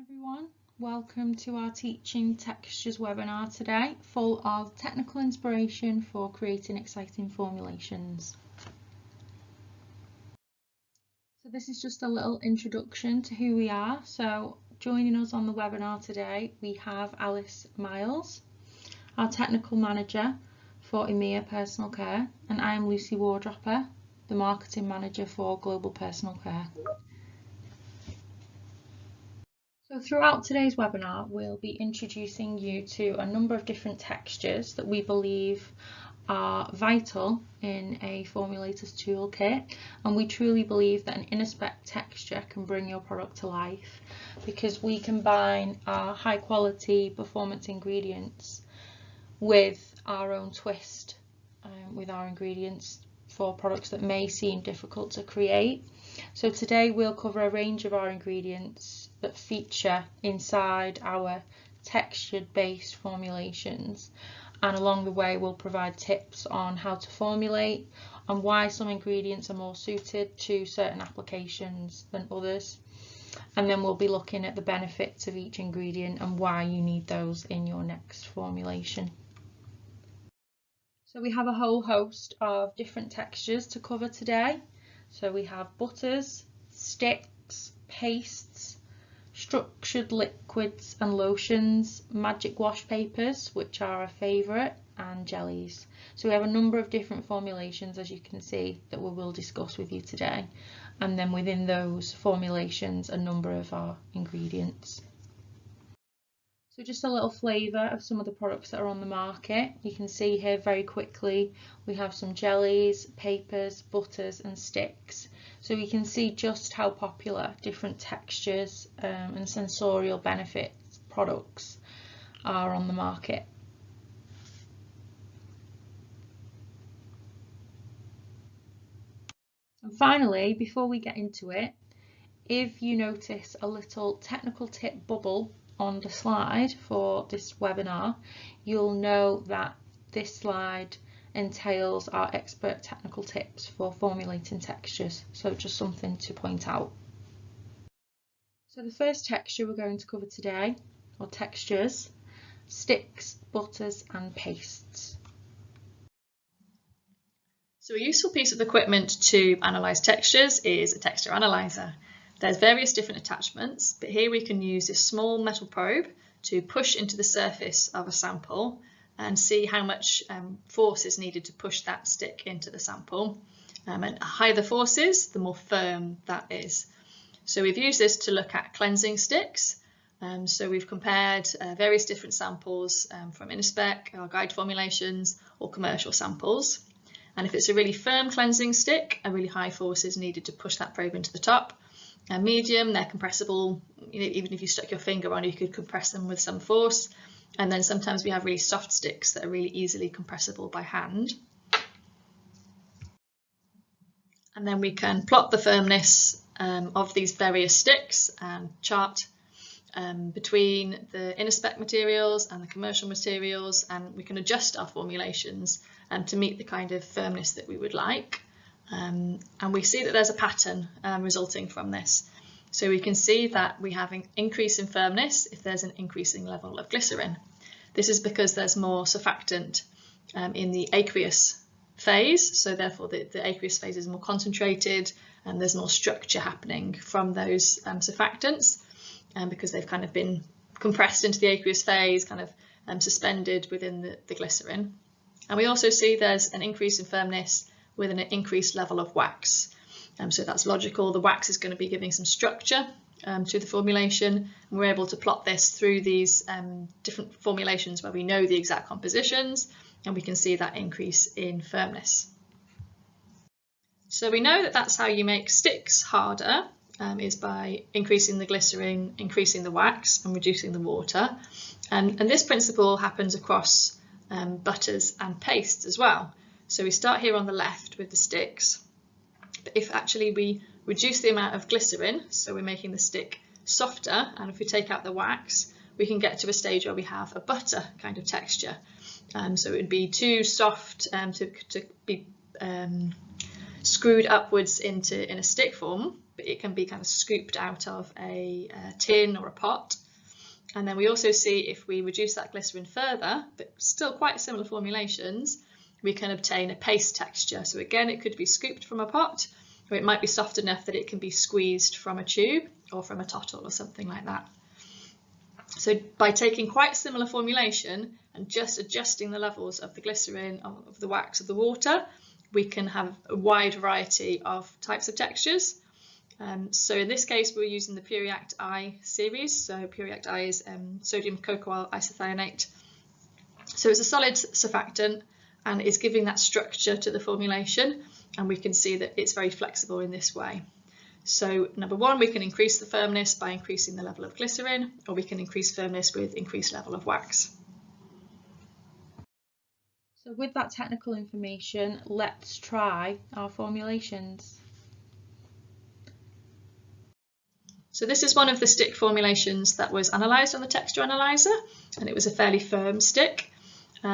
Everyone, welcome to our Teaching Textures webinar today, full of technical inspiration for creating exciting formulations. So this is just a little introduction to who we are. So joining us on the webinar today, we have Alice Miles, our Technical Manager for EMEA Personal Care, and I am Lucy Wardropper, the Marketing Manager for Global Personal Care. So throughout today's webinar, we'll be introducing you to a number of different textures that we believe are vital in a formulator's toolkit, and we truly believe that an InnoSpec texture can bring your product to life because we combine our high quality performance ingredients with our own twist with our ingredients for products that may seem difficult to create. So today we'll cover a range of our ingredients that feature inside our textured based formulations, and along the way we'll provide tips on how to formulate and why some ingredients are more suited to certain applications than others, and then we'll be looking at the benefits of each ingredient and why you need those in your next formulation. So we have a whole host of different textures to cover today. So we have butters, sticks, pastes, structured liquids and lotions, magic wash papers, which are a favourite, and jellies. So we have a number of different formulations, as you can see, that we will discuss with you today. And then within those formulations, a number of our ingredients. So just a little flavour of some of the products that are on the market. You can see here very quickly we have some jellies, papers, butters and sticks. So we can see just how popular different textures and sensorial benefits products are on the market. And finally, before we get into it, if you notice a little technical tip bubble on the slide for this webinar, you'll know that this slide entails our expert technical tips for formulating textures, so just something to point out. So the first texture we're going to cover today, or textures, sticks, butters and pastes. So a useful piece of equipment to analyse textures is a texture analyzer. There's various different attachments, but here we can use this small metal probe to push into the surface of a sample and see how much force is needed to push that stick into the sample. And the higher the force is, the more firm that is. So we've used this to look at cleansing sticks. So we've compared various different samples from InnoSpec, our guide formulations, or commercial samples. And if it's a really firm cleansing stick, a really high force is needed to push that probe into the top. Medium, they're compressible. Even if you stuck your finger on, you could compress them with some force. And then sometimes we have really soft sticks that are really easily compressible by hand. And then we can plot the firmness of these various sticks and chart between the InnoSpec materials and the commercial materials, and we can adjust our formulations to meet the kind of firmness that we would like. And we see that there's a pattern resulting from this. So we can see that we have an increase in firmness if there's an increasing level of glycerin. This is because there's more surfactant in the aqueous phase, so therefore the aqueous phase is more concentrated and there's more structure happening from those surfactants, because they've kind of been compressed into the aqueous phase, kind of suspended within the glycerin. And we also see there's an increase in firmness with an increased level of wax. So that's logical. The wax is going to be giving some structure to the formulation, and we're able to plot this through these different formulations where we know the exact compositions, and we can see that increase in firmness. So we know that that's how you make sticks harder, is by increasing the glycerin, increasing the wax and reducing the water. And this principle happens across butters and pastes as well. So we start here on the left with the sticks, but if actually we reduce the amount of glycerin, so we're making the stick softer, and if we take out the wax, we can get to a stage where we have a butter kind of texture. So it would be too soft to be screwed upwards in a stick form, but it can be kind of scooped out of a tin or a pot. And then we also see if we reduce that glycerin further, but still quite similar formulations, we can obtain a paste texture. So again, it could be scooped from a pot, or it might be soft enough that it can be squeezed from a tube or from a tottle or something like that. So by taking quite similar formulation and just adjusting the levels of the glycerin, of the wax, of the water, we can have a wide variety of types of textures. So in this case, we're using the Puriact I series. So Puriact I is sodium cocoa isethionate. So it's a solid surfactant and is giving that structure to the formulation. And we can see that it's very flexible in this way. So number one, we can increase the firmness by increasing the level of glycerin, or we can increase firmness with increased level of wax. So with that technical information, let's try our formulations. So this is one of the stick formulations that was analysed on the texture analyzer, and it was a fairly firm stick.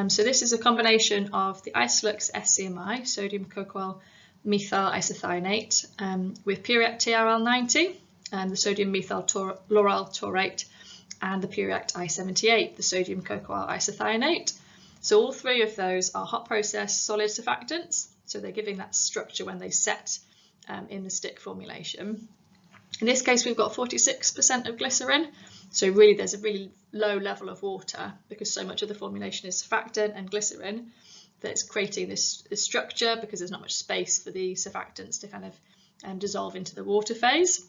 So this is a combination of the Isolux SCMI, sodium cocoa methyl isethionate, with Puriact TRL90, the sodium methyl lauryl taurate, and the Puriact I78, the sodium cocoa isethionate. So all three of those are hot process solid surfactants, so they're giving that structure when they set in the stick formulation. In this case, we've got 46% of glycerin, so really there's a really low level of water because so much of the formulation is surfactant and glycerin that's creating this structure because there's not much space for the surfactants to kind of dissolve into the water phase.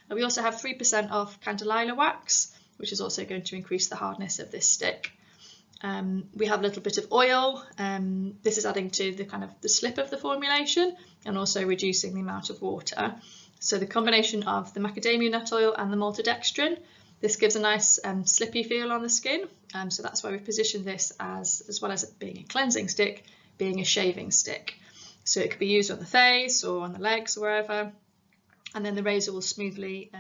And we also have 3% of candelilla wax, which is also going to increase the hardness of this stick. We have a little bit of oil. This is adding to the kind of the slip of the formulation and also reducing the amount of water. So the combination of the macadamia nut oil and the maltodextrin, this gives a nice slippy feel on the skin. So that's why we've positioned this as well as it being a cleansing stick, being a shaving stick. So it could be used on the face or on the legs or wherever. And then the razor will smoothly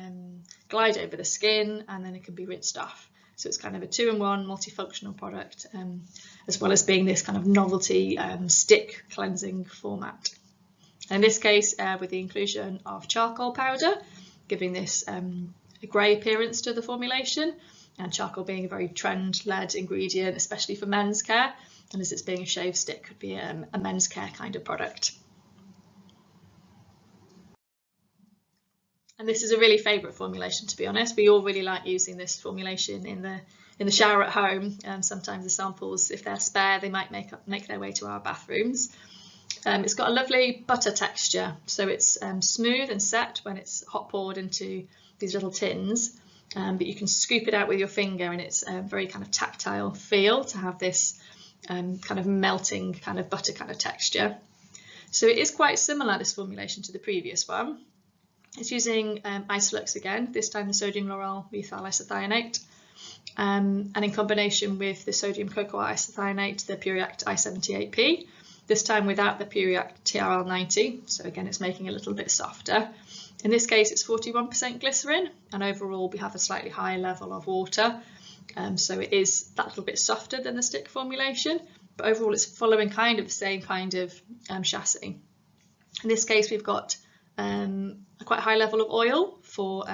glide over the skin and then it can be rinsed off. So it's kind of a two-in-one multifunctional product, as well as being this kind of novelty stick cleansing format. In this case, with the inclusion of charcoal powder, giving this a grey appearance to the formulation, and charcoal being a very trend-led ingredient, especially for men's care, and as it's being a shave stick, could be a men's care kind of product. And this is a really favourite formulation, to be honest. We all really like using this formulation in the shower at home. Sometimes the samples, if they're spare, they might make their way to our bathrooms. It's got a lovely butter texture, so it's smooth and set when it's hot poured into these little tins, but you can scoop it out with your finger and it's a very kind of tactile feel to have this kind of melting kind of butter kind of texture. So it is quite similar, this formulation, to the previous one. It's using Isolux again, this time the sodium lauryl methyl isethionate, and in combination with the sodium cocoa isethionate, the Puriact I78P, this time without the Puriact TRL90, so again it's making it a little bit softer. In this case it's 41% glycerin, and overall we have a slightly higher level of water, so it is that little bit softer than the stick formulation, but overall it's following kind of the same kind of chassis. In this case we've got a quite high level of oil for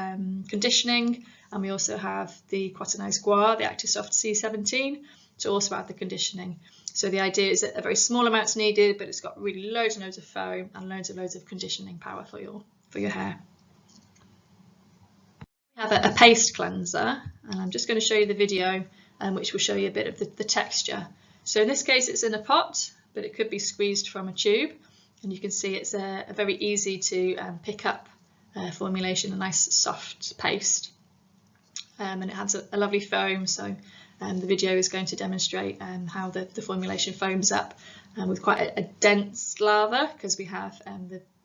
conditioning, and we also have the Quaternise Guar, the Actisoft C17, to also add the conditioning. So the idea is that a very small amount's needed, but it's got really loads and loads of foam and loads of conditioning power for your hair. We have a paste cleanser, and I'm just going to show you the video which will show you a bit of the texture. So in this case it's in a pot, but it could be squeezed from a tube, and you can see it's a very easy to pick up formulation, a nice soft paste, and it has a lovely foam. So the video is going to demonstrate how the formulation foams up with quite a dense lather, because we have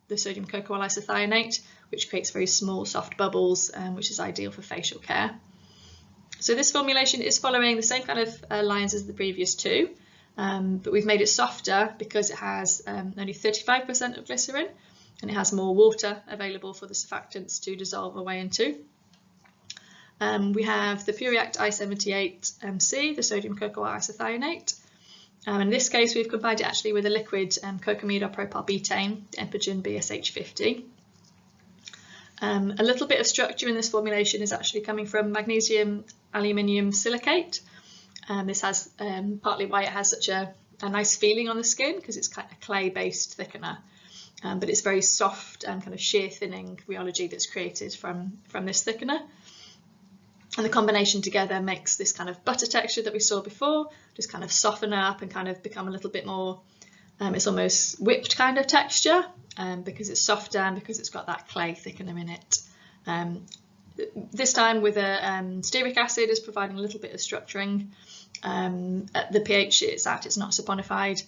the sodium cocoa isethionate, which creates very small soft bubbles, which is ideal for facial care. So this formulation is following the same kind of lines as the previous two, but we've made it softer because it has only 35% of glycerin, and it has more water available for the surfactants to dissolve away into. We have the Puriact I78MC, the sodium cocoa isethionate, In this case, we've combined it actually with a liquid cocamidar propylbutane, Epigen BSH50. A little bit of structure in this formulation is actually coming from magnesium aluminium silicate. This has partly why it has such a nice feeling on the skin, because it's kind of a clay-based thickener, but it's very soft and kind of shear thinning rheology that's created from this thickener. And the combination together makes this kind of butter texture that we saw before just kind of soften up and kind of become a little bit more, it's almost whipped kind of texture, because it's softer and because it's got that clay thickener in it. This time with a stearic acid is providing a little bit of structuring. At the pH it's at, it's not saponified,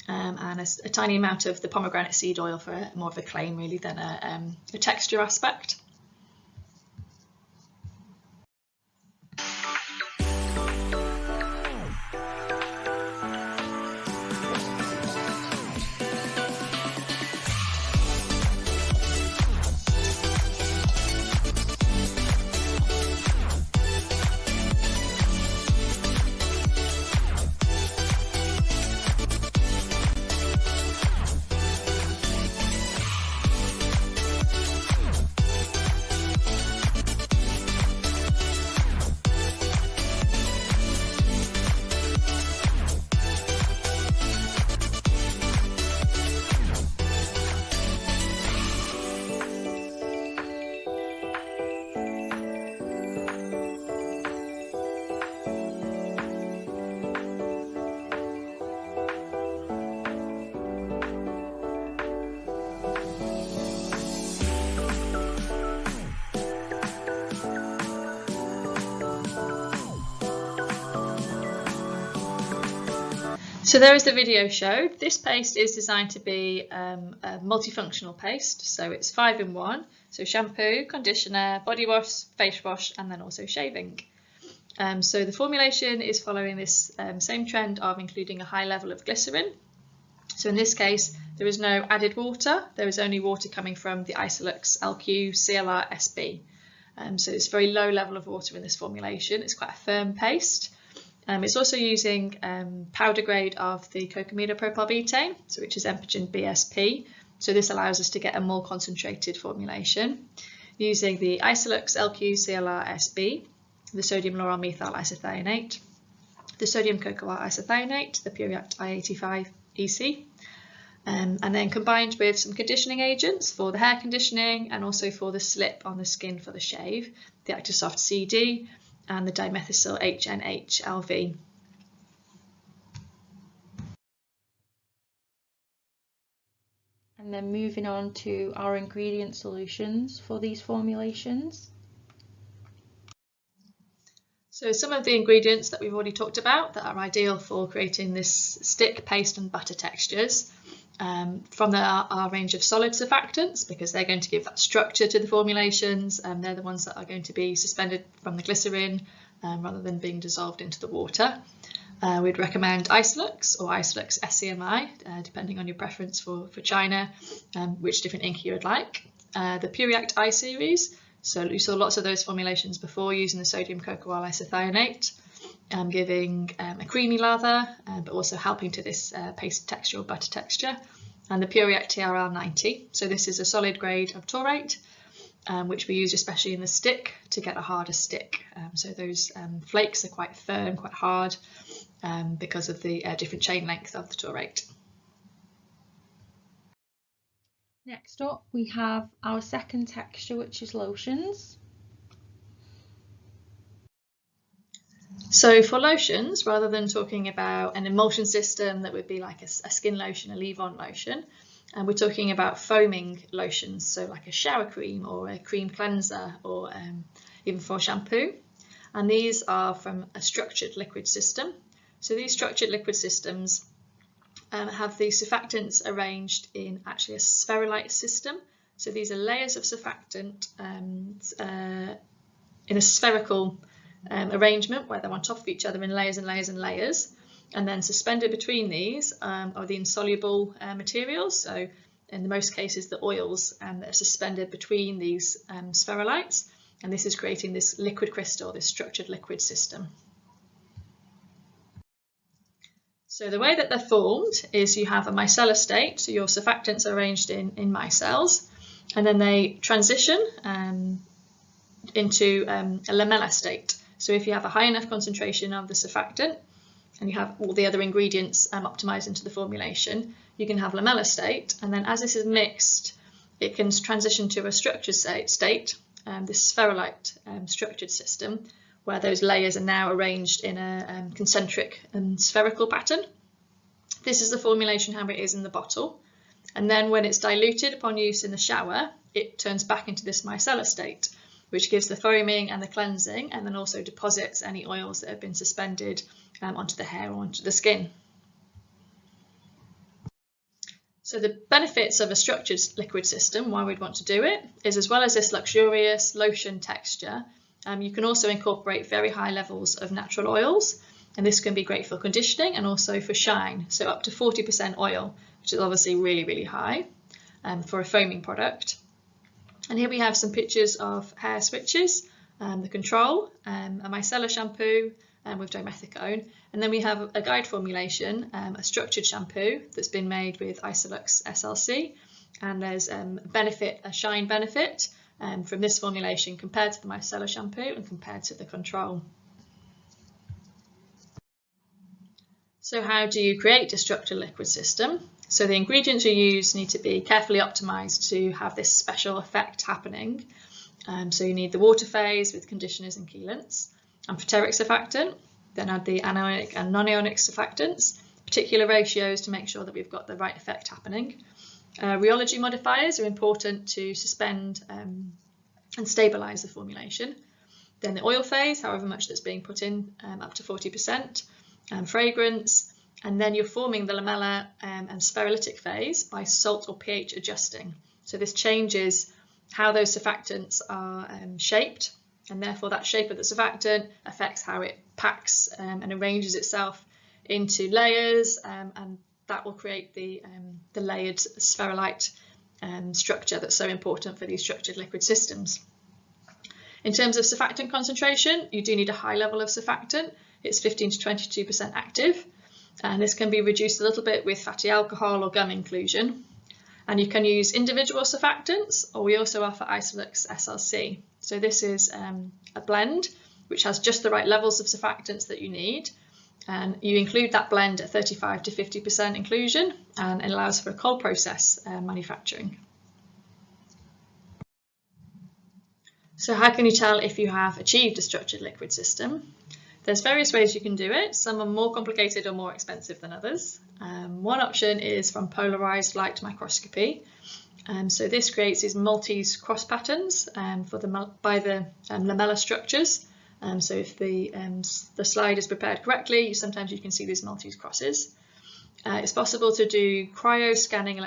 and a tiny amount of the pomegranate seed oil for more of a claim really than a texture aspect. So there as the video showed, this paste is designed to be a multifunctional paste, so it's 5 in 1, so shampoo, conditioner, body wash, face wash, and then also shaving. So the formulation is following this same trend of including a high level of glycerin. So in this case, there is no added water, there is only water coming from the Isolux LQ CLR SB. So it's very low level of water in this formulation, it's quite a firm paste. It's also using powder grade of the cocamidar propylbutane, so which is Epigen BSP. So this allows us to get a more concentrated formulation. Using the Isolux LQ CLR SB, the sodium lauryl methyl isethionate, the sodium cocoa isethionate, the Pureact I85 EC, and then combined with some conditioning agents for the hair conditioning and also for the slip on the skin for the shave, the Actisoft CD, and the dimethyl HNH LV. And then moving on to our ingredient solutions for these formulations. So some of the ingredients that we've already talked about that are ideal for creating this stick, paste and butter textures. From our range of solid surfactants, because they're going to give that structure to the formulations, and they're the ones that are going to be suspended from the glycerin rather than being dissolved into the water. We'd recommend Isolux or Isolux SCMI, depending on your preference for China, which different ink you would like. The Pureact I series, so you saw lots of those formulations before using the sodium cocoa isethionate, giving a creamy lather, but also helping to this paste texture or butter texture. And the Pureact TRL90, so this is a solid grade of taurate, which we use especially in the stick to get a harder stick. So those flakes are quite firm, quite hard, because of the different chain length of the taurate. Next up we have our second texture, which is lotions. So for lotions, rather than talking about an emulsion system that would be like a skin lotion, a leave-on lotion, and we're talking about foaming lotions, so like a shower cream or a cream cleanser, or even for shampoo. And these are from a structured liquid system. So these structured liquid systems have the surfactants arranged in actually a spherulite system. So these are layers of surfactant in a spherical arrangement where they're on top of each other in layers and layers and layers, and then suspended between these are the insoluble materials, so in most cases the oils that are suspended between these spherulites, and this is creating this liquid crystal, this structured liquid system. So the way that they're formed is you have a micellar state, so your surfactants are arranged in micelles, and then they transition into a lamella state. So if you have a high enough concentration of the surfactant and you have all the other ingredients optimized into the formulation, you can have lamella state, and then as this is mixed, it can transition to a structured state, this spherulite structured system, where those layers are now arranged in a concentric and spherical pattern. This is the formulation how it is in the bottle, and then when it's diluted upon use in the shower, it turns back into this micellar state, which gives the foaming and the cleansing, and then also deposits any oils that have been suspended onto the hair or onto the skin. So the benefits of a structured liquid system, why we'd want to do it, is as well as this luxurious lotion texture, you can also incorporate very high levels of natural oils, and this can be great for conditioning and also for shine, so up to 40% oil, which is obviously really, really high for a foaming product. And here we have some pictures of hair switches, the Control, a micellar shampoo with dimethicone, and then we have a guide formulation, a structured shampoo that's been made with Isolux SLC, and there's a shine benefit from this formulation compared to the micellar shampoo and compared to the Control. So how do you create a structured liquid system? So the ingredients you use need to be carefully optimized to have this special effect happening. So you need the water phase with conditioners and chelants, amphoteric surfactant, then add the anionic and non-ionic surfactants, particular ratios to make sure that we've got the right effect happening. Rheology modifiers are important to suspend and stabilise the formulation. Then the oil phase, however much that's being put in, up to 40%, fragrance, and then you're forming the lamella and spherulitic phase by salt or pH adjusting. So this changes how those surfactants are shaped, and therefore that shape of the surfactant affects how it packs and arranges itself into layers, and that will create the layered spherulite structure that's so important for these structured liquid systems. In terms of surfactant concentration, you do need a high level of surfactant. It's 15 to 22% active, and this can be reduced a little bit with fatty alcohol or gum inclusion. And you can use individual surfactants, or we also offer Isolux SLC. So this is a blend which has just the right levels of surfactants that you need, and you include that blend at 35 to 50% inclusion, and it allows for a cold process manufacturing. So how can you tell if you have achieved a structured liquid system? There's various ways you can do it. Some are more complicated or more expensive than others. One option is from polarized light microscopy. So this creates these Maltese cross patterns by the lamella structures. So if the slide is prepared correctly, sometimes you can see these Maltese crosses. It's possible to do cryo-scanning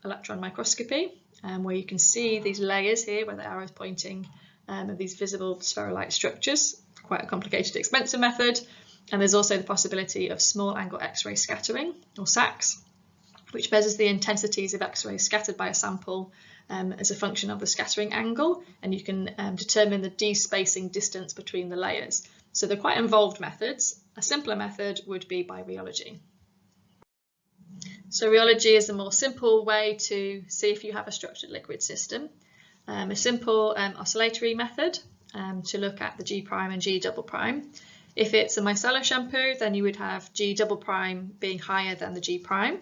electron microscopy, where you can see these layers here where the arrow is pointing of these visible spherulite structures. Quite a complicated, expensive method. And there's also the possibility of small angle X-ray scattering, or SAX, which measures the intensities of X-rays scattered by a sample as a function of the scattering angle, and you can determine the despacing distance between the layers. So they're quite involved methods. A simpler method would be by rheology. So rheology is a more simple way to see if you have a structured liquid system. A simple oscillatory method to look at the G prime and G double prime. If it's a micellar shampoo, then you would have G double prime being higher than the G prime.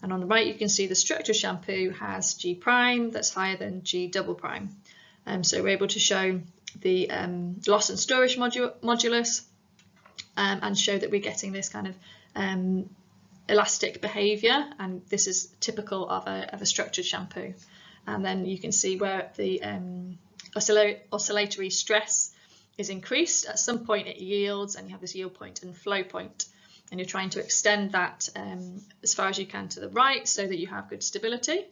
And on the right, you can see the structured shampoo has G prime that's higher than G double prime. So we're able to show the loss and storage modulus and show that we're getting this kind of elastic behavior, and this is typical of a structured shampoo. And then you can see where the oscillatory stress is increased. At some point it yields, and you have this yield point and flow point, and you're trying to extend that as far as you can to the right so that you have good stability.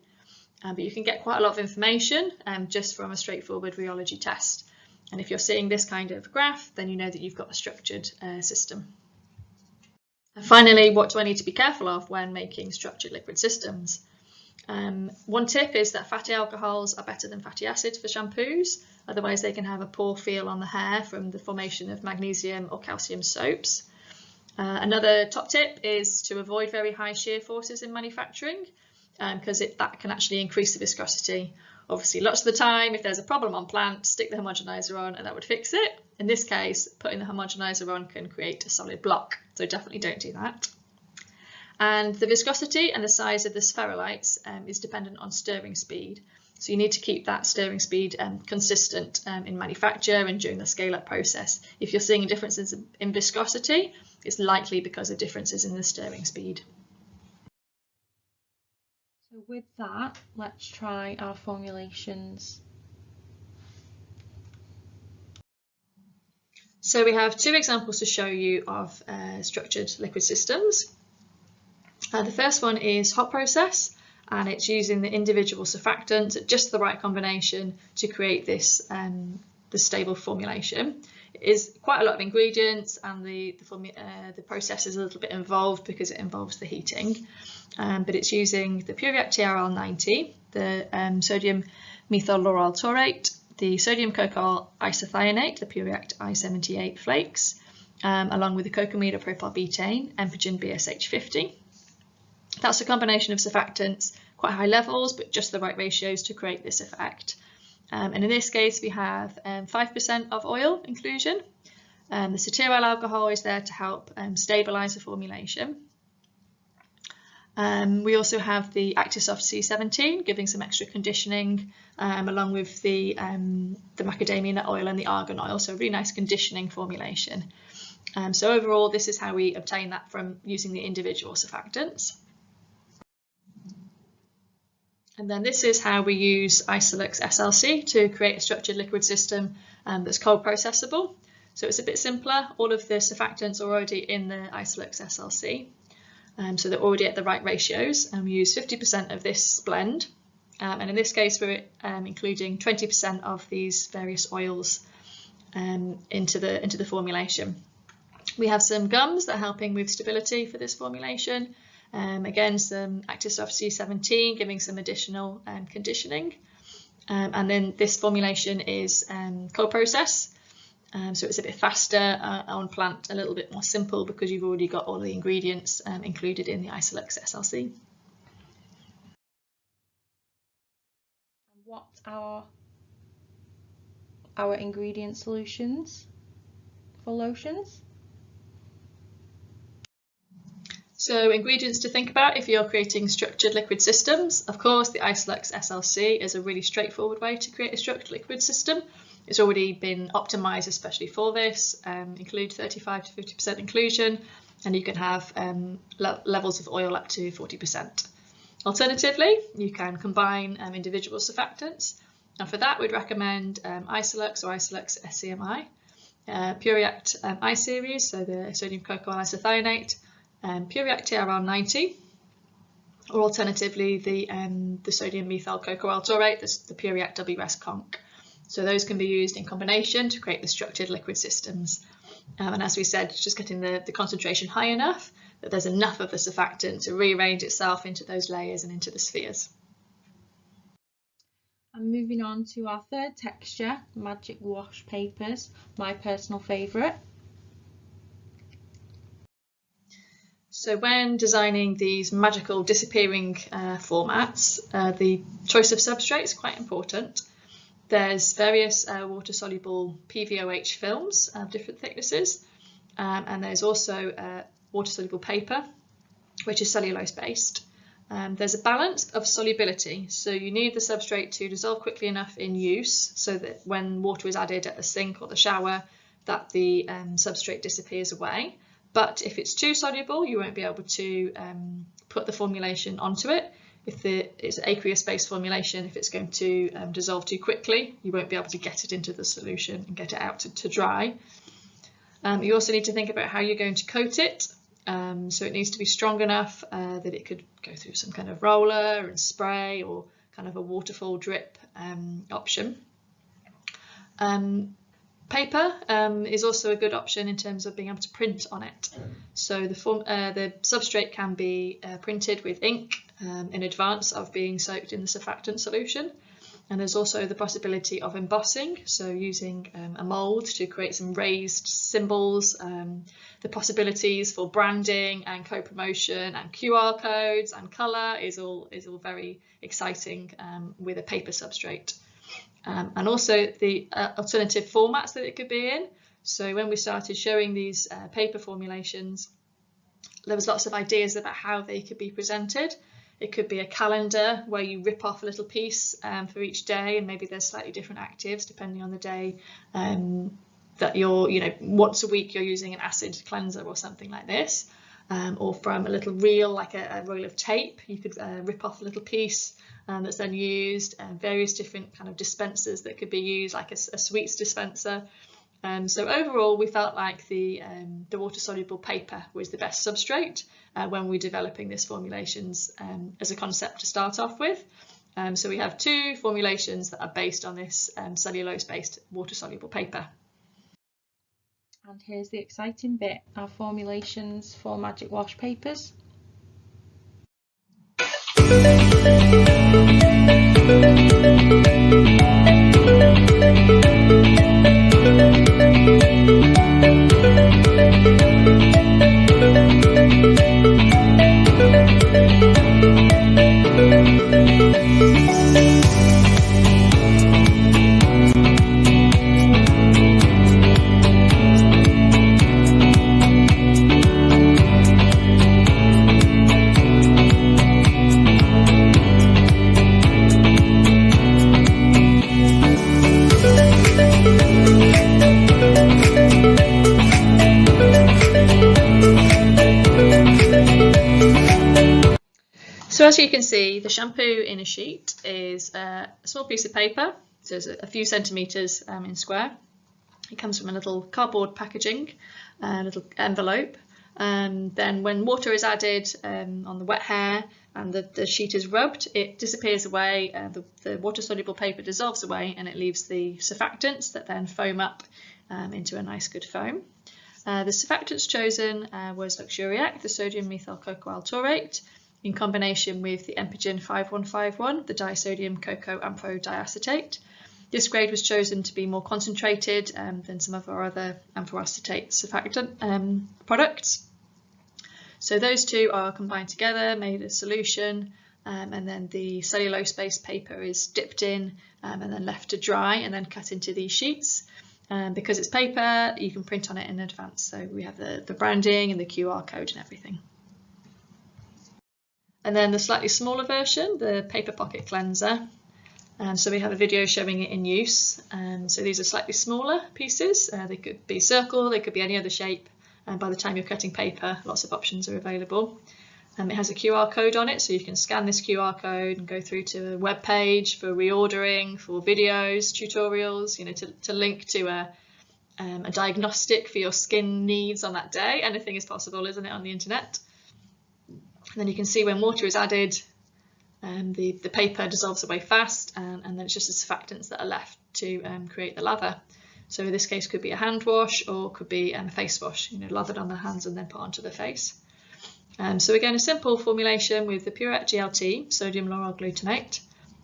But you can get quite a lot of information just from a straightforward rheology test. And if you're seeing this kind of graph, then you know that you've got a structured system. And finally, what do I need to be careful of when making structured liquid systems? One tip is that fatty alcohols are better than fatty acids for shampoos, otherwise they can have a poor feel on the hair from the formation of magnesium or calcium soaps. Another top tip is to avoid very high shear forces in manufacturing, because that can actually increase the viscosity. Obviously, lots of the time, if there's a problem on plant, stick the homogenizer on and that would fix it. In this case, putting the homogenizer on can create a solid block, so definitely don't do that. And the viscosity and the size of the spherulites is dependent on stirring speed. So you need to keep that stirring speed consistent in manufacture and during the scale-up process. If you're seeing differences in viscosity, it's likely because of differences in the stirring speed. So with that, let's try our formulations. So we have two examples to show you of structured liquid systems. The first one is hot process, and it's using the individual surfactants at just the right combination to create this the stable formulation. It is quite a lot of ingredients, and the process is a little bit involved because it involves the heating. But it's using the Pureact TRL90, the sodium methyl lauryl taurate, the sodium cocoa isothionate, the Pureact I78 flakes, along with the cocamidopropyl propyl betaine, Emphogen BSH50. That's a combination of surfactants, quite high levels, but just the right ratios to create this effect. And in this case, we have 5% of oil inclusion. The cetearyl alcohol is there to help stabilise the formulation. We also have the Actisoft C17, giving some extra conditioning, along with the macadamia nut oil and the argan oil, so a really nice conditioning formulation. So overall, this is how we obtain that from using the individual surfactants. And then this is how we use Isolux SLC to create a structured liquid system that's cold processable. So it's a bit simpler. All of the surfactants are already in the Isolux SLC. So they're already at the right ratios, and we use 50% of this blend. And in this case, we're including 20% of these various oils into the formulation. We have some gums that are helping with stability for this formulation. Again, some Actisoft C17 giving some additional conditioning. And then this formulation is cold process. So it's a bit faster on plant, a little bit more simple because you've already got all the ingredients included in the Isolux SLC. What are our ingredient solutions for lotions? So ingredients to think about if you're creating structured liquid systems. Of course, the Isolux SLC is a really straightforward way to create a structured liquid system. It's already been optimised especially for this, include 35 to 50% inclusion, and you can have levels of oil up to 40%. Alternatively, you can combine individual surfactants, and for that we'd recommend Isolux or Isolux SCMI, Pureact I series, so the sodium cocoa isothionate, Pureact TRL90, or alternatively the sodium methyl cocoa taurate, the Pureact WS Conc. So those can be used in combination to create the structured liquid systems. And as we said, just getting the concentration high enough that there's enough of the surfactant to rearrange itself into those layers and into the spheres. And moving on to our third texture, Magic Wash Papers, my personal favourite. So when designing these magical disappearing formats, the choice of substrate is quite important. There's various water-soluble PVOH films of different thicknesses, and there's also water-soluble paper, which is cellulose-based. There's a balance of solubility, so you need the substrate to dissolve quickly enough in use so that when water is added at the sink or the shower, that the substrate disappears away. But if it's too soluble, you won't be able to put the formulation onto it. If it's an aqueous-based formulation, if it's going to dissolve too quickly, you won't be able to get it into the solution and get it out to dry. You also need to think about how you're going to coat it. So it needs to be strong enough that it could go through some kind of roller and spray or kind of a waterfall drip option. Paper is also a good option in terms of being able to print on it. So the substrate can be printed with ink in advance of being soaked in the surfactant solution. And there's also the possibility of embossing, so using a mould to create some raised symbols, the possibilities for branding and co-promotion and QR codes and colour is all very exciting with a paper substrate. And also the alternative formats that it could be in. So when we started showing these paper formulations, there was lots of ideas about how they could be presented. It could be a calendar where you rip off a little piece for each day, and maybe there's slightly different actives depending on the day that you're, once a week you're using an acid cleanser or something like this. Or from a little reel, like a roll of tape, you could rip off a little piece that's then used, various different kind of dispensers that could be used, like a sweets dispenser. So overall, we felt like the water-soluble paper was the best substrate when we're developing these formulations as a concept to start off with. So we have two formulations that are based on this cellulose-based water-soluble paper. And here's the exciting bit, our formulations for Magic Wash papers. So as you can see, the shampoo in a sheet is a small piece of paper, so it's a few centimetres in square. It comes from a little cardboard packaging, a little envelope. Then when water is added on the wet hair and the sheet is rubbed, it disappears away, the water-soluble paper dissolves away, and it leaves the surfactants that then foam up into a nice good foam. The surfactants chosen was Luxuriac, the sodium methyl cocoa taurate, in combination with the Empigen 5151, the disodium cocoa amphodiacetate. This grade was chosen to be more concentrated than some of our other amphoacetate surfactant products. So those two are combined together, made a solution, and then the cellulose-based paper is dipped in and then left to dry and then cut into these sheets. Because it's paper, you can print on it in advance. So we have the branding and the QR code and everything. And then the slightly smaller version, the paper pocket cleanser. So we have a video showing it in use. So these are slightly smaller pieces. They could be circle, they could be any other shape. And by the time you're cutting paper, lots of options are available. It has a QR code on it, so you can scan this QR code and go through to a web page for reordering, for videos, tutorials, to link to a diagnostic for your skin needs on that day. Anything is possible, isn't it, on the internet? And then you can see when water is added, the paper dissolves away fast, and then it's just the surfactants that are left to create the lather. So in this case, could be a hand wash or could be a face wash, lathered on the hands and then put onto the face. So again, a simple formulation with the Pureact GLT, sodium lauryl glutamate,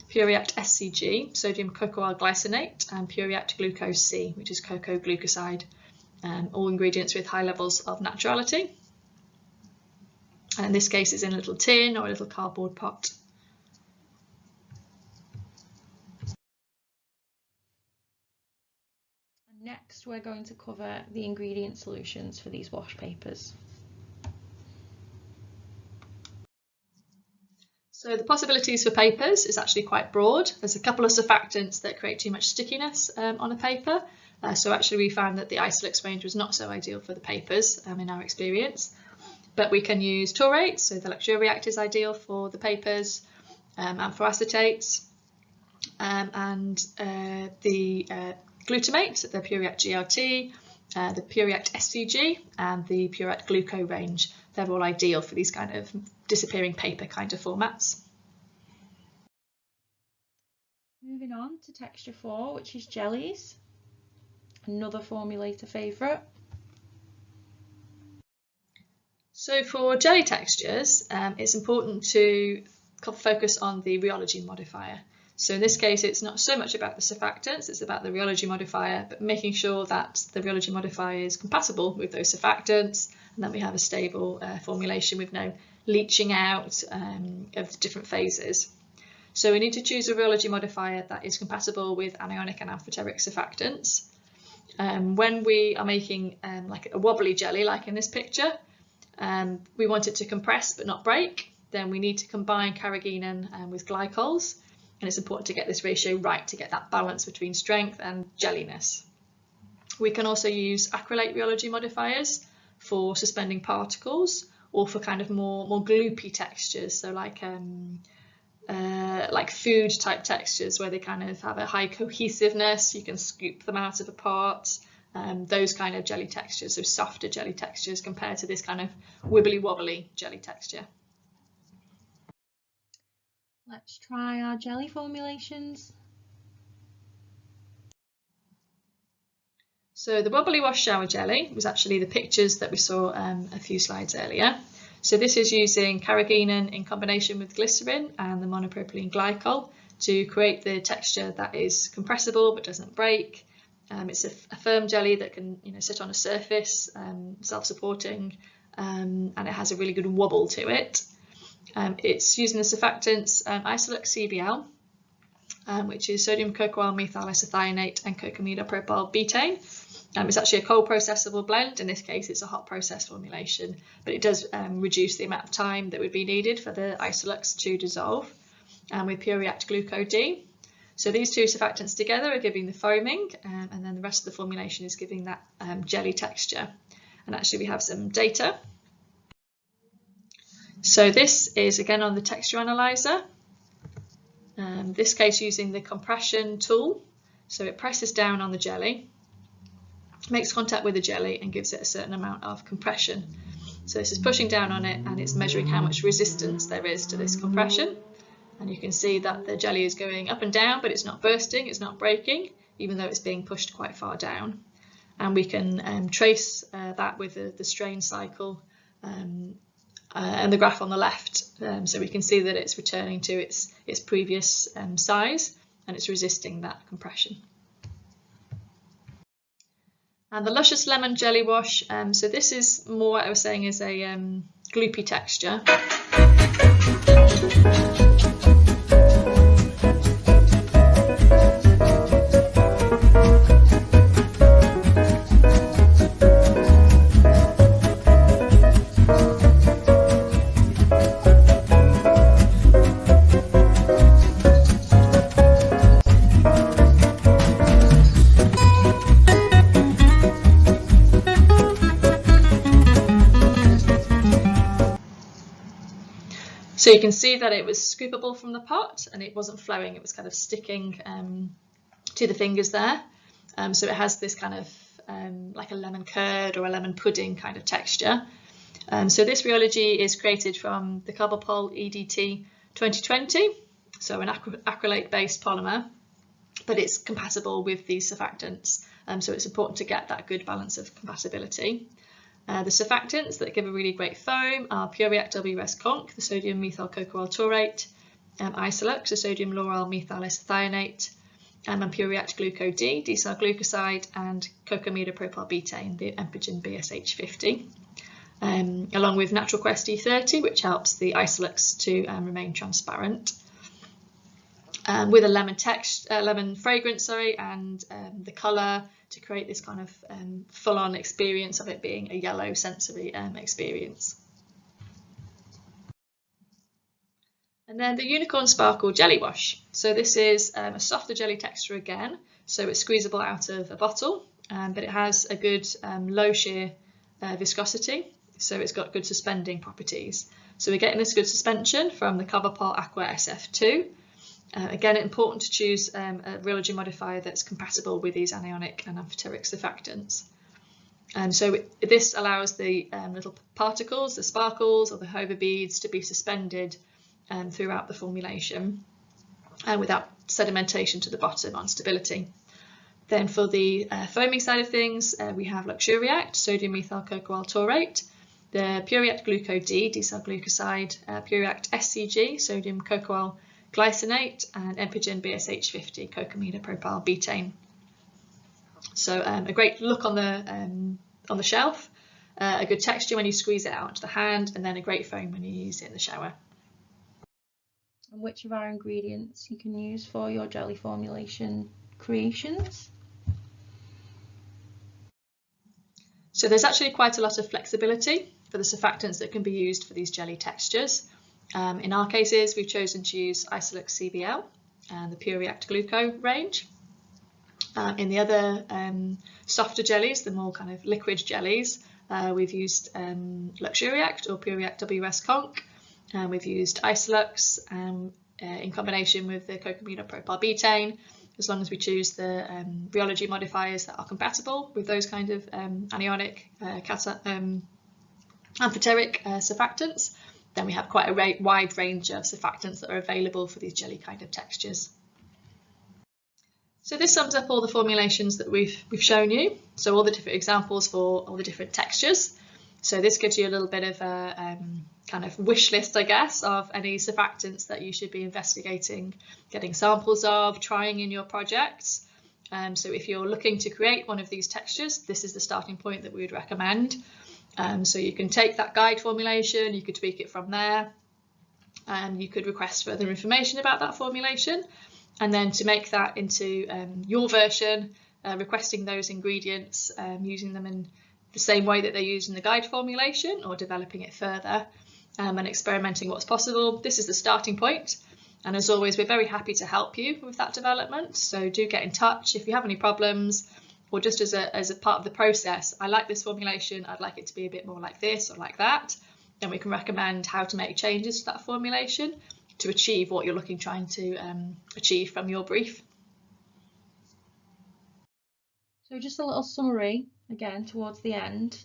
Pureact SCG, sodium cocoa glycinate, and Pureact glucose C, which is cocoa glucoside, all ingredients with high levels of naturality. And in this case, it's in a little tin or a little cardboard pot. And next, we're going to cover the ingredient solutions for these wash papers. So the possibilities for papers is actually quite broad. There's a couple of surfactants that create too much stickiness on a paper. So actually we found that the Isolux range was not so ideal for the papers in our experience. But we can use taurates, so the Luxuriact is ideal for the papers, amphoacetates, and the glutamate, the Pureact GLT, the Pureact SCG, and the Pureact Gluco range. They're all ideal for these kind of disappearing paper kind of formats. Moving on to texture 4, which is jellies, another formulator favourite. So for jelly textures, it's important to focus on the rheology modifier. So in this case, it's not so much about the surfactants, it's about the rheology modifier, but making sure that the rheology modifier is compatible with those surfactants, and that we have a stable formulation with no leaching out of the different phases. So we need to choose a rheology modifier that is compatible with anionic and amphoteric surfactants. When we are making like a wobbly jelly, like in this picture, we want it to compress but not break, then we need to combine carrageenan with glycols. And it's important to get this ratio right to get that balance between strength and jelliness. We can also use acrylate rheology modifiers for suspending particles or for kind of more gloopy textures, so like food type textures where they kind of have a high cohesiveness, you can scoop them out of a part, those kind of jelly textures, so softer jelly textures compared to this kind of wibbly wobbly jelly texture. Let's try our jelly formulations. So the wobbly wash shower jelly was actually the pictures that we saw a few slides earlier. So this is using carrageenan in combination with glycerin and the monopropylene glycol to create the texture that is compressible but doesn't break. It's a firm jelly that can sit on a surface, self-supporting, and it has a really good wobble to it. It's using the surfactants Isolux CBL, which is sodium cocoyl methyl isethionate and cocamidopropyl betaine. It's actually a cold processable blend. In this case, it's a hot process formulation, but it does reduce the amount of time that would be needed for the Isolux to dissolve. With PureReact Gluco-D. So these two surfactants together are giving the foaming, and then the rest of the formulation is giving that jelly texture. And actually, we have some data. So this is again on the texture analyzer, this case using the compression tool. So it presses down on the jelly, makes contact with the jelly and gives it a certain amount of compression. So this is pushing down on it and it's measuring how much resistance there is to this compression. And you can see that the jelly is going up and down, but it's not bursting, it's not breaking, even though it's being pushed quite far down. And we can trace that with the strain cycle and the graph on the left, so we can see that it's returning to its previous size and it's resisting that compression. And the Luscious Lemon Jelly Wash, so this is more what I was saying is a gloopy texture. So you can see that it was scoopable from the pot and it wasn't flowing, it was kind of sticking to the fingers there. So it has this kind of like a lemon curd or a lemon pudding kind of texture. So this rheology is created from the Carbopol EDT 2020, so an acrylate based polymer, but it's compatible with these surfactants. So it's important to get that good balance of compatibility. The surfactants that give a really great foam are PureReact WRS Conc, the sodium methyl cocoyl taurate, Isolux, the sodium lauryl methyl isethionate, and PureReact Gluco-D, decyl glucoside, and cocamidopropyl betaine, the Empigen BSH50, along with Natural Quest E30, which helps the Isolux to remain transparent. With a lemon fragrance, and the colour to create this kind of full-on experience of it being a yellow sensory experience. And then the Unicorn Sparkle Jelly Wash. So this is a softer jelly texture again, so it's squeezable out of a bottle, but it has a good low shear viscosity, so it's got good suspending properties. So we're getting this good suspension from the Carbopol Aqua SF2. Again, it's important to choose a rheology modifier that's compatible with these anionic and amphoteric surfactants. So this allows the little particles, the sparkles or the hover beads to be suspended throughout the formulation without sedimentation to the bottom on stability. Then for the foaming side of things, we have Luxuriact, sodium methyl cocoyl taurate, the PureReact Gluco-D, decyl glucoside, PureReact SCG, sodium cocoyl glycinate, and Empigen BSH50 cocamidopropyl propyl betaine. So a great look on the shelf, a good texture when you squeeze it out into the hand, and then a great foam when you use it in the shower. And which of our ingredients you can use for your jelly formulation creations? So there's actually quite a lot of flexibility for the surfactants that can be used for these jelly textures. In our cases, we've chosen to use Isolux CBL and the Pure React Gluco range. In the other softer jellies, the more kind of liquid jellies, we've used Luxuriact or Pure React WS Conc, and we've used Isolux in combination with the cocamidopropyl propyl betaine, as long as we choose the rheology modifiers that are compatible with those kind of anionic amphoteric surfactants. Then we have quite a wide range of surfactants that are available for these jelly kind of textures. So this sums up all the formulations that we've shown you. So all the different examples for all the different textures. So this gives you a little bit of a kind of wish list, I guess, of any surfactants that you should be investigating, getting samples of, trying in your projects. So if you're looking to create one of these textures, this is the starting point that we would recommend. So you can take that guide formulation, you could tweak it from there, and you could request further information about that formulation. And then to make that into your version, requesting those ingredients, using them in the same way that they're used in the guide formulation, or developing it further and experimenting what's possible. This is the starting point. And as always, we're very happy to help you with that development. So do get in touch if you have any problems, or just as a part of the process. I like this formulation, I'd like it to be a bit more like this or like that. Then we can recommend how to make changes to that formulation to achieve what you're trying to achieve from your brief. So just a little summary again towards the end.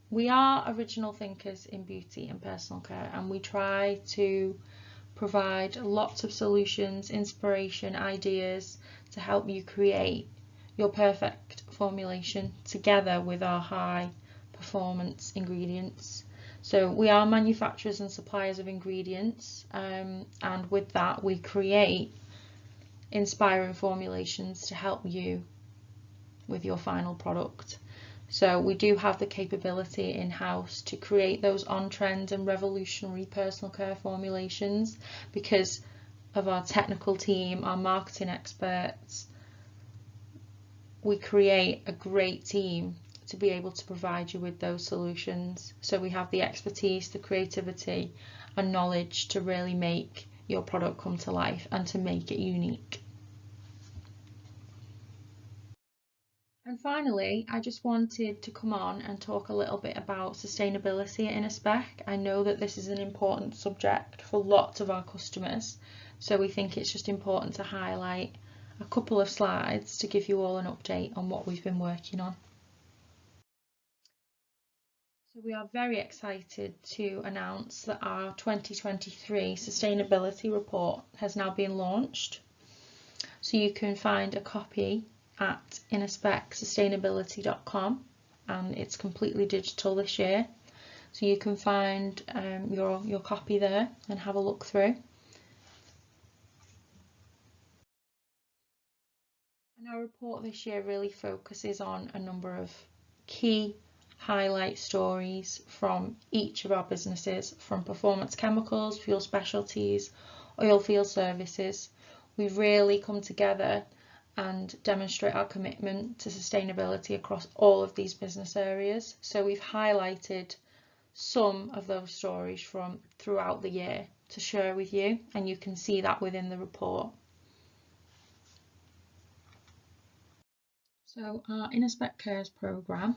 We are original thinkers in beauty and personal care, and we try to provide lots of solutions, inspiration, ideas to help you create your perfect formulation together with our high performance ingredients. So we are manufacturers and suppliers of ingredients, and with that we create inspiring formulations to help you with your final product. So we do have the capability in-house to create those on-trend and revolutionary personal care formulations because of our technical team, our marketing experts. We create a great team to be able to provide you with those solutions. So we have the expertise, the creativity and knowledge to really make your product come to life and to make it unique. And finally, I just wanted to come on and talk a little bit about sustainability at Innospec. I know that this is an important subject for lots of our customers, so we think it's just important to highlight a couple of slides to give you all an update on what we've been working on. So we are very excited to announce that our 2023 sustainability report has now been launched. So you can find a copy at innospecsustainability.com, and it's completely digital this year. So you can find your copy there and have a look through. And our report this year really focuses on a number of key highlight stories from each of our businesses, from Performance Chemicals, Fuel Specialties, Oil Field Services. We've really come together and demonstrate our commitment to sustainability across all of these business areas. So we've highlighted some of those stories from throughout the year to share with you, and you can see that within the report. So our Innospec Cares programme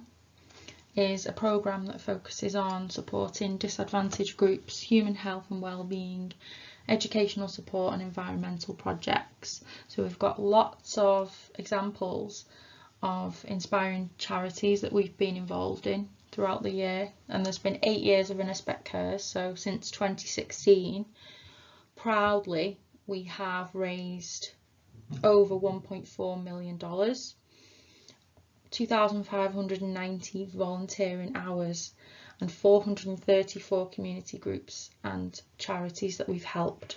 is a programme that focuses on supporting disadvantaged groups, human health and well-being, educational support and environmental projects. So we've got lots of examples of inspiring charities that we've been involved in throughout the year, and there's been 8 years of Innospec Cares, so since 2016 proudly we have raised over $1.4 million, 2,590 volunteering hours and 434 community groups and charities that we've helped.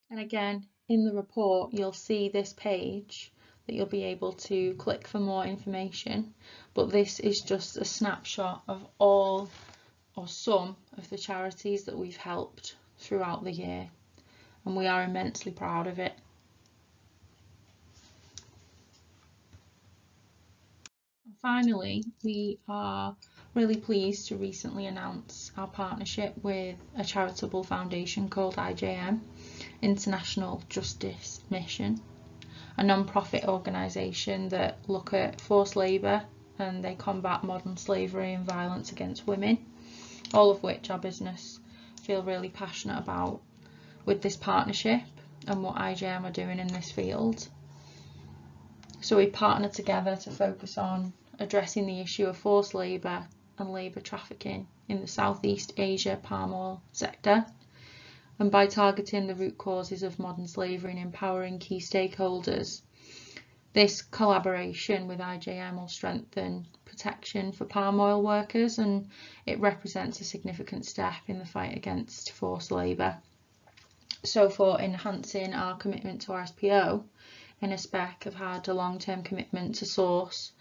And again, in the report, you'll see this page that you'll be able to click for more information, but this is just a snapshot of all or some of the charities that we've helped throughout the year, and we are immensely proud of it. And finally, we are really pleased to recently announce our partnership with a charitable foundation called IJM, International Justice Mission, a non-profit organisation that look at forced labour and they combat modern slavery and violence against women, all of which our business feel really passionate about with this partnership and what IJM are doing in this field. So we partner together to focus on addressing the issue of forced labour and labour trafficking in the Southeast Asia palm oil sector. And by targeting the root causes of modern slavery and empowering key stakeholders, this collaboration with IJM will strengthen protection for palm oil workers, and it represents a significant step in the fight against forced labour. So for enhancing our commitment to RSPO, Innospec have had a long-term commitment to source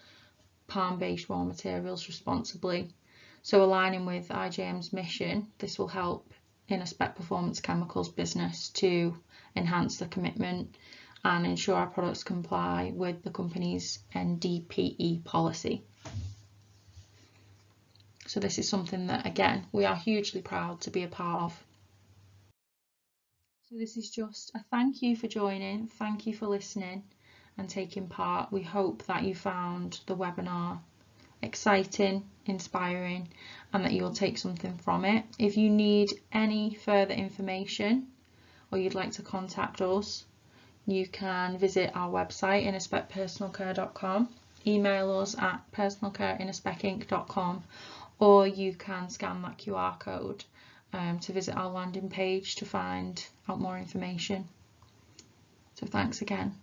palm-based raw materials responsibly. So aligning with IJM's mission, this will help Innospec Performance Chemicals business to enhance the commitment and ensure our products comply with the company's NDPE policy. So this is something that, again, we are hugely proud to be a part of. So this is just a thank you for joining, thank you for listening and taking part. We hope that you found the webinar exciting, inspiring, and that you'll take something from it. If you need any further information or you'd like to contact us, you can visit our website, innospecpersonalcare.com, email us at personalcareinnospecinc.com, or you can scan that QR code to visit our landing page to find out more information. So thanks again.